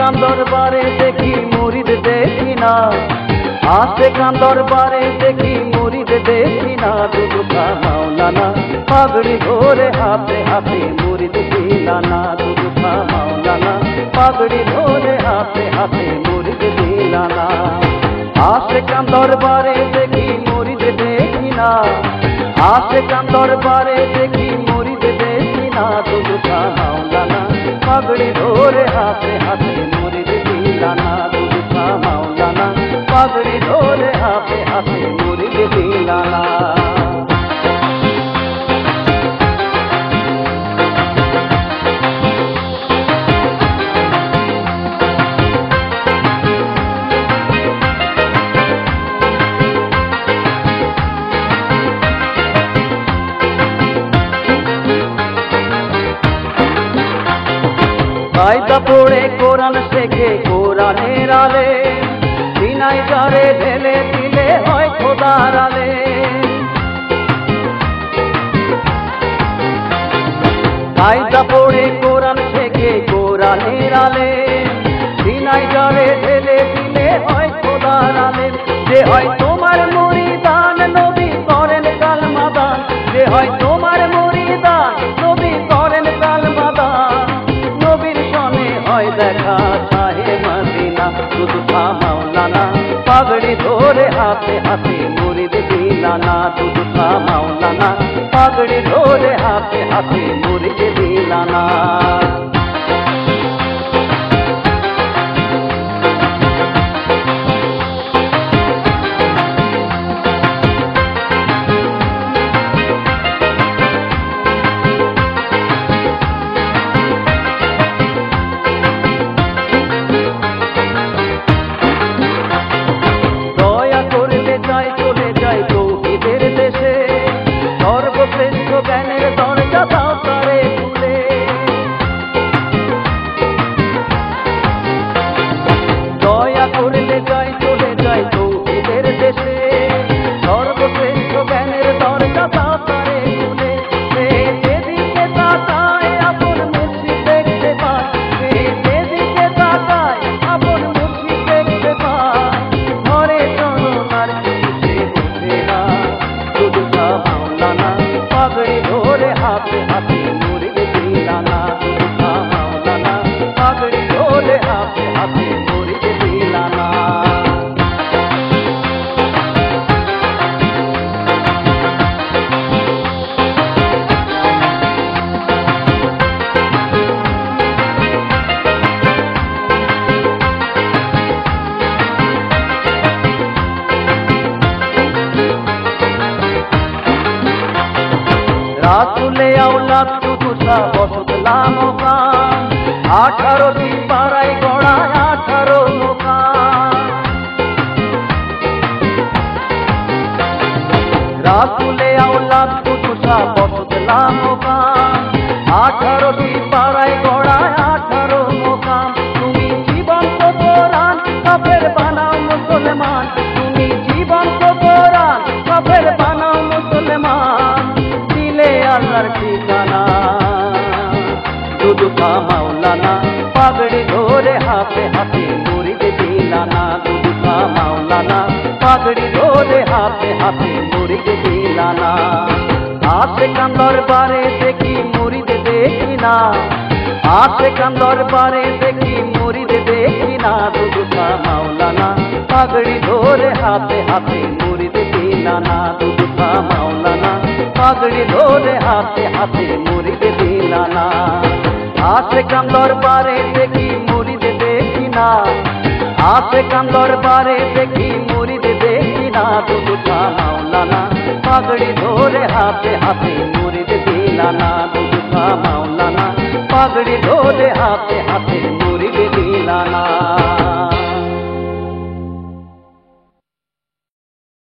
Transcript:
কান দরবারে দেখি মুরিদ দেখি না, আসে কান দরবারে দেখি মুরিদ দেখি না। দুদুখা মাওলানা পাগড়ি ধরে হাতে হাতে মুরিদ দিলানা, দুদুখা মাওলানা পাগড়ি ধরে হাতে হাতে মুরিদ দিলানা। আসে কান দরবারে দেখি মুরিদ দেখি না, আসে কান দরবারে দেখি মুরিদ দেখি না। দুদুখা মাওলানা পাগড়ি ধরে হাতে হাতে মুরিদ দিলানা, দুদুখা মাওলানা পাগড়ি ধরে হাতে হাতে মুরিদ দিলানা। কায়দা পড়ে কোরআন শেখে কোরআনের আলে, সিনাই জরে ঢেলে দিলে হয় খোদার আলে। কায়দা পড়ে কোরআন শেখে কোরআনের আলে, সিনাই জরে ঢেলে দিলে হয় খোদার আলে। যে হয় তোমার মুরিদান নবী করেন কালমাদান, যে হয় তোমার মুরিদান নবী করেন কালমাদান। নবীর সনে হয় দেখা শাহে মদিনা, দুদুখা মাওলানা পাগড়ি ধরে হাতে হাতে মুরিদ দিলানা, দুদুখা মাওলানা পাগড়ি ধরে হাতে হাতে মুরিদ দিলানা। সর্বশ্রেষ্ঠ জ্ঞানের দরজা দাও তারে খুলে, দয়া করলে যাই চলে যাই তৌহিদের দেশে। সর্বশ্রেষ্ঠ জ্ঞানের দরজা দাও তারে খুলে, যেদিকে তাকায় আপন মুর্শিদ দেখতে পায়, যেদিকে তাকায় আপন মুর্শিদ দেখতে পায়। ঘরে চরণার কিসে বসে না, দুদুখা মাওলানা পাগড়ি ধরে হাতে হাতে মুরিদ দিলানা, দুদুখা মাওলানা পাগড়ি ধরে হাতে হাতে মুরিদ দিলানা। রাসূলে আওলাদ দুদুখা বসতলা মোকাম, 18টি পাড়ায় গড়া 18 মোকাম। রাসূলে আওলাদ দুদুখা বসতলা মোকাম, 18টি পাড়ায় গড়া 18 মোকাম। তুমি জীবন্ত কোরআন কাফের বানাও মুসলমান, তুমি জীবন্ত কোরআন কাফের বানাও মুসলমান। আল্লাহর ঠিকানা দুদুখা মাওলানা পাগড়ি ধরে হাতে হাতে মুরিদ দিলানা, দুদুখা মাওলানা পাগড়ি ধরে হাতে হাতে মুরিদ দিলানা। আসে কান দরবারে দেখি মুরিদ দেখি না, আসে কান দরবারে দেখি মুরিদ দেখি না। দুদুখা মাওলানা পাগড়ি ধরে হাতে হাতে মুরিদ দিলানা, দুদুখা মাওলানা পাগড়ি ধরে হাতে হাতে মুরিদ দিলানা। আসে কান দরবারে দেখি মুরিদ দেখি না, আসে কান দরবারে দেখি মুরিদ দেখি না। দুদুখা মাওলানা পাগড়ি ধরে হাতে হাতে মুরিদ দিলানা, দুদুখা মাওলানা পাগড়ি ধরে হাতে হাতে মুরিদ দিলানা।